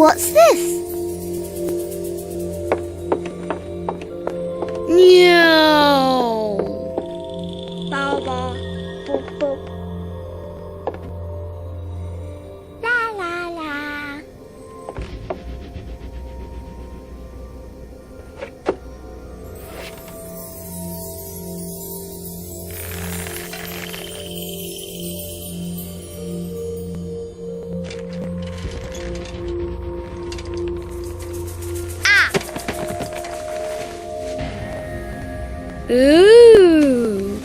What's this? Meow. Bow, bow, boop, boop. La, la, la. Ooh.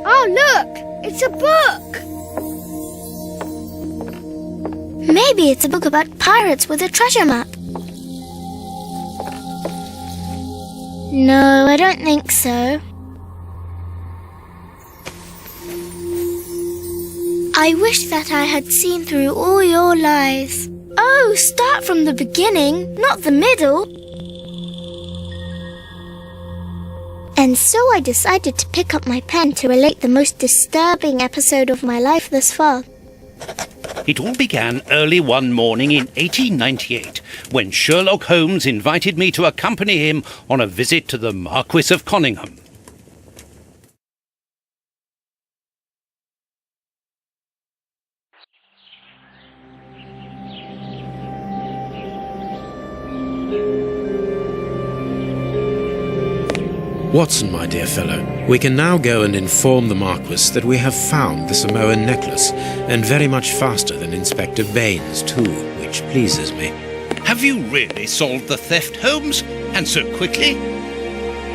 Oh, look! It's a book! Maybe it's a book about pirates with a treasure map. No, I don't think so. I wish that I had seen through all your lies. Oh, start from the beginning, not the middle. And so I decided to pick up my pen to relate the most disturbing episode of my life thus far. It all began early one morning in 1898, when Sherlock Holmes invited me to accompany him on a visit to the Marquis of Conyngham. Watson, my dear fellow, we can now go and inform the Marquis that we have found the Samoan necklace, and very much faster than Inspector Baines, too, which pleases me. Have you really solved the theft, Holmes? And so quickly?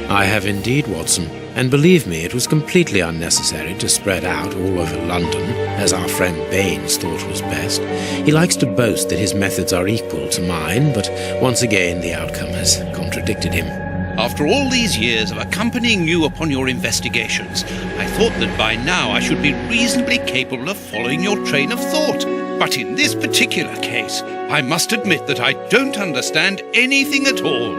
I have indeed, Watson, and believe me, it was completely unnecessary to spread out all over London, as our friend Baines thought was best. He likes to boast that his methods are equal to mine, but once again the outcome has contradicted him. After all these years of accompanying you upon your investigations, I thought that by now I should be reasonably capable of following your train of thought. But in this particular case, I must admit that I don't understand anything at all.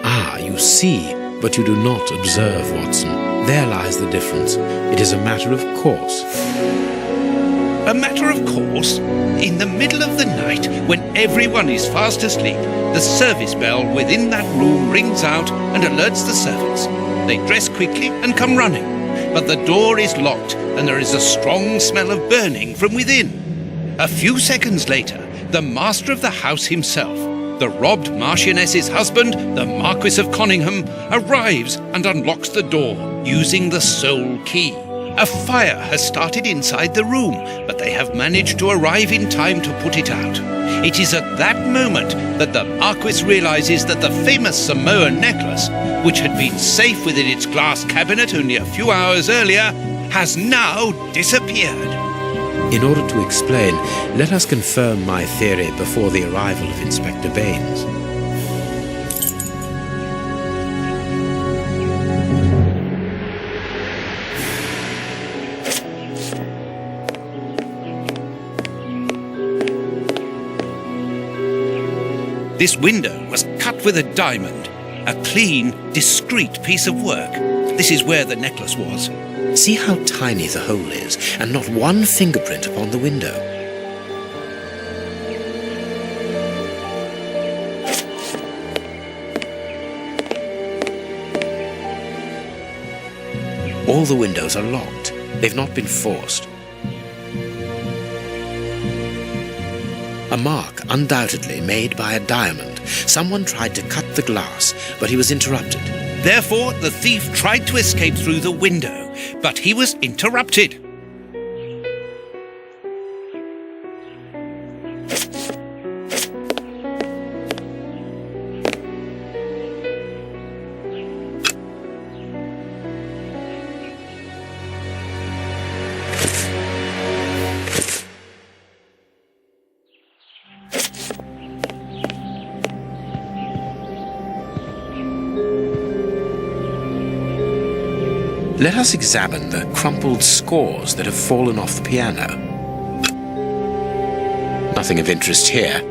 Ah, you see, but you do not observe, Watson. There lies the difference. It is a matter of course. A matter of course? In the middle of the night, when everyone is fast asleep, the service bell within that room rings out and alerts the servants. They dress quickly and come running, but the door is locked and there is a strong smell of burning from within. A few seconds later, the master of the house himself, the robbed Marchioness's husband, the Marquis of Conyngham, arrives and unlocks the door using the sole key. A fire has started inside the room, but they have managed to arrive in time to put it out. It is at that moment that the Marquis realizes that the famous Samoan necklace, which had been safe within its glass cabinet only a few hours earlier, has now disappeared. In order to explain, let us confirm my theory before the arrival of Inspector Baines. This window was cut with a diamond, a clean, discreet piece of work. This is where the necklace was. See how tiny the hole is, and not one fingerprint upon the window. All the windows are locked. They've not been forced. A mark, undoubtedly made by a diamond. Someone tried to cut the glass, but he was interrupted. Therefore, the thief tried to escape through the window, but he was interrupted. Let us examine the crumpled scores that have fallen off the piano. Nothing of interest here.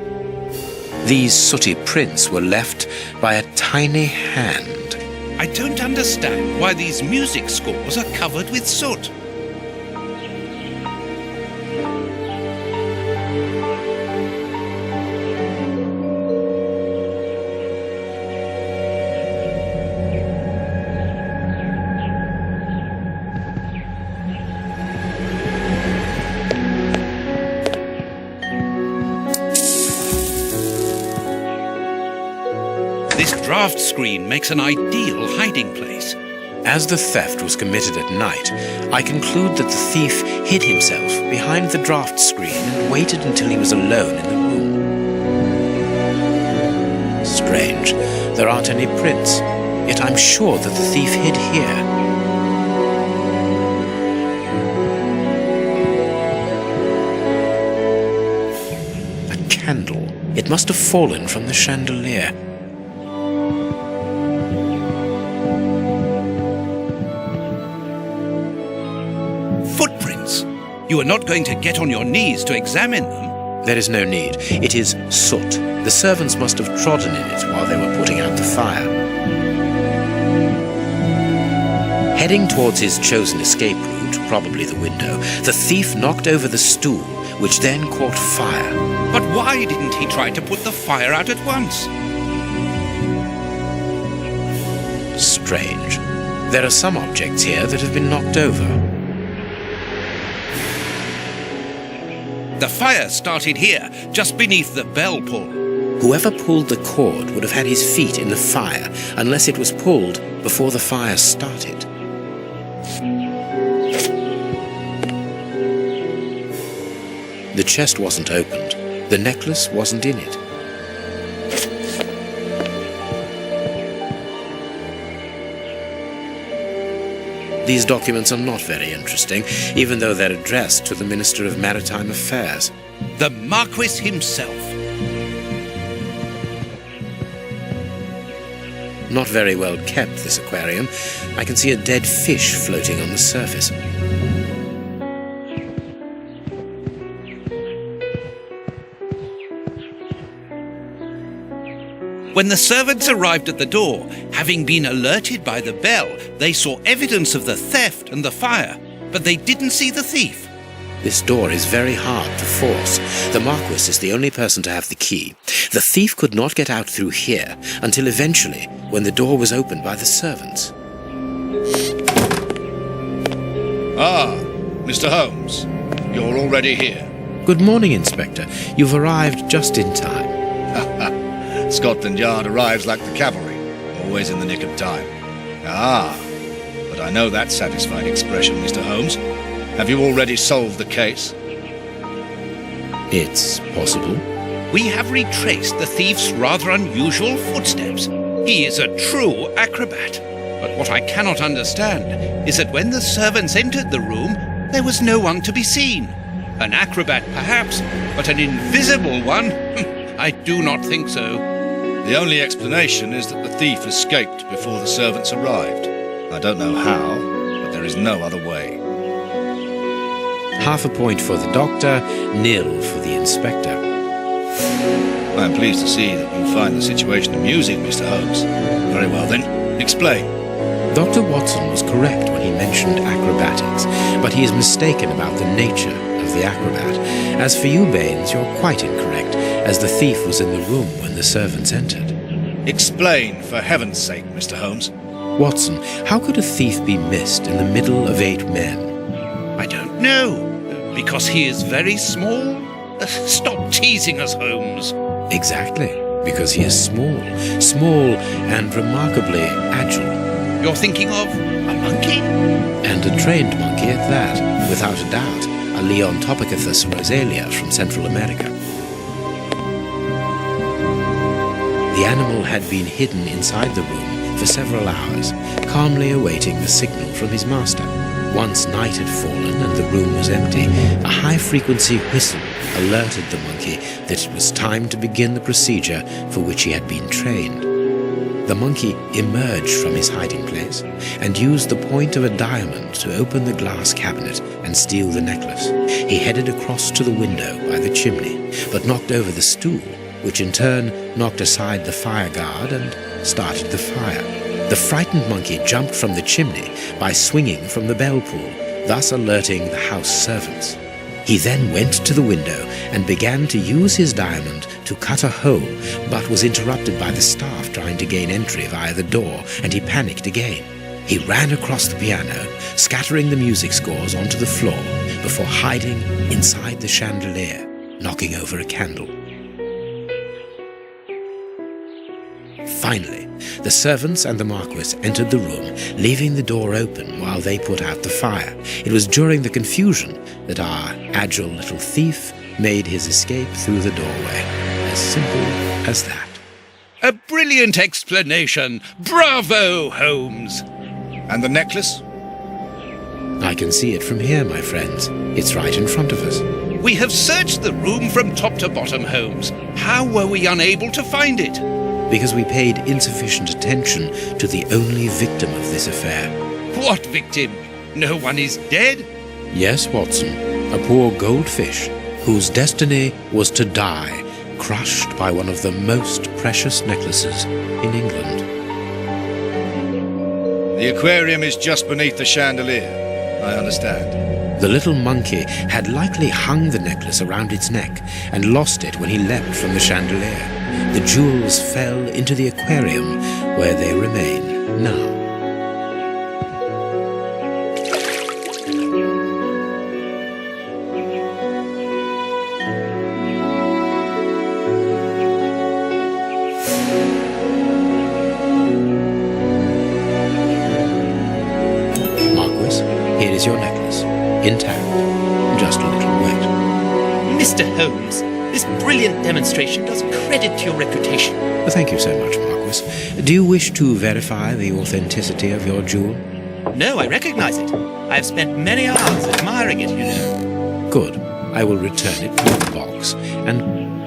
These sooty prints were left by a tiny hand. I don't understand why these music scores are covered with soot. This draft screen makes an ideal hiding place. As the theft was committed at night, I conclude that the thief hid himself behind the draft screen and waited until he was alone in the room. Strange, there aren't any prints, yet I'm sure that the thief hid here. A candle. It must have fallen from the chandelier. Footprints. You are not going to get on your knees to examine them. There is no need. It is soot. The servants must have trodden in it while they were putting out the fire. Heading towards his chosen escape route, probably the window, the thief knocked over the stool, which then caught fire. But why didn't he try to put the fire out at once? Strange. There are some objects here that have been knocked over. The fire started here, just beneath the bell pull. Whoever pulled the cord would have had his feet in the fire, unless it was pulled before the fire started. The chest wasn't opened. The necklace wasn't in it. These documents are not very interesting, even though they're addressed to the Minister of Maritime Affairs. The Marquis himself. Not very well kept, this aquarium. I can see a dead fish floating on the surface. When the servants arrived at the door, having been alerted by the bell, they saw evidence of the theft and the fire, but they didn't see the thief. This door is very hard to force. The Marquis is the only person to have the key. The thief could not get out through here until eventually, when the door was opened by the servants. Ah, Mr. Holmes, you're already here. Good morning, Inspector. You've arrived just in time. Scotland Yard arrives like the cavalry, always in the nick of time. Ah, but I know that satisfied expression, Mr. Holmes. Have you already solved the case? It's possible. We have retraced the thief's rather unusual footsteps. He is a true acrobat. But what I cannot understand is that when the servants entered the room, there was no one to be seen. An acrobat, perhaps, but an invisible one? I do not think so. The only explanation is that the thief escaped before the servants arrived. I don't know how, but there is no other way. Half a point for the doctor, nil for the inspector. I am pleased to see that you find the situation amusing, Mr. Holmes. Very well then, explain. Dr. Watson was correct when he mentioned acrobatics, but he is mistaken about the nature of the acrobat. As for you, Baines, you're quite incorrect, as the thief was in the room when the servants entered. Explain, for heaven's sake, Mr. Holmes. Watson, how could a thief be missed in the middle of 8 men? I don't know. Because he is very small? Stop teasing us, Holmes. Exactly, because he is small and remarkably agile. You're thinking of a monkey? And a trained monkey at that, without a doubt, a Leontopicus rosalia from Central America. The animal had been hidden inside the room for several hours, calmly awaiting the signal from his master. Once night had fallen and the room was empty, a high-frequency whistle alerted the monkey that it was time to begin the procedure for which he had been trained. The monkey emerged from his hiding place and used the point of a diamond to open the glass cabinet and steal the necklace. He headed across to the window by the chimney, but knocked over the stool, which in turn knocked aside the fire guard and started the fire. The frightened monkey jumped from the chimney by swinging from the bell pull, thus alerting the house servants. He then went to the window and began to use his diamond to cut a hole, but was interrupted by the staff trying to gain entry via the door, and he panicked again. He ran across the piano, scattering the music scores onto the floor before hiding inside the chandelier, knocking over a candle. Finally, the servants and the Marquis entered the room, leaving the door open while they put out the fire. It was during the confusion that our agile little thief made his escape through the doorway. As simple as that. A brilliant explanation. Bravo, Holmes. And the necklace? I can see it from here, my friends. It's right in front of us. We have searched the room from top to bottom, Holmes. How were we unable to find it? Because we paid insufficient attention to the only victim of this affair. What victim? No one is dead? Yes, Watson, a poor goldfish whose destiny was to die, crushed by one of the most precious necklaces in England. The aquarium is just beneath the chandelier, I understand. The little monkey had likely hung the necklace around its neck and lost it when he leapt from the chandelier. The jewels fell into the aquarium, where they remain now. Marquis, here is your necklace, intact, just a little wet. Mr. Holmes, this brilliant demonstration does credit to your reputation. Thank you so much, Marquis. Do you wish to verify the authenticity of your jewel? No, I recognize it. I have spent many hours admiring it, you know. Good. I will return it to the box, and...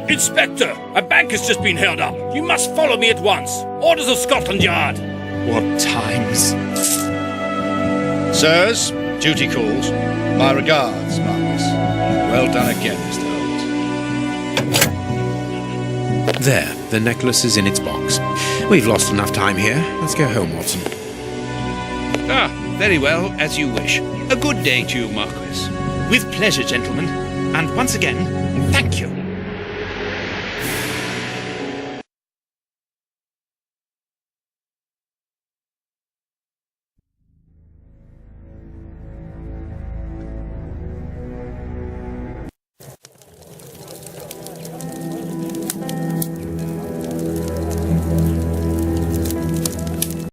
Inspector, a bank has just been held up. You must follow me at once. Orders of Scotland Yard. What times? Sirs, duty calls. My regards, Marquis. Well done again, Mr. Holmes. There, the necklace is in its box. We've lost enough time here. Let's go home, Watson. Ah, very well, as you wish. A good day to you, Marquis. With pleasure, gentlemen. And once again, thank you.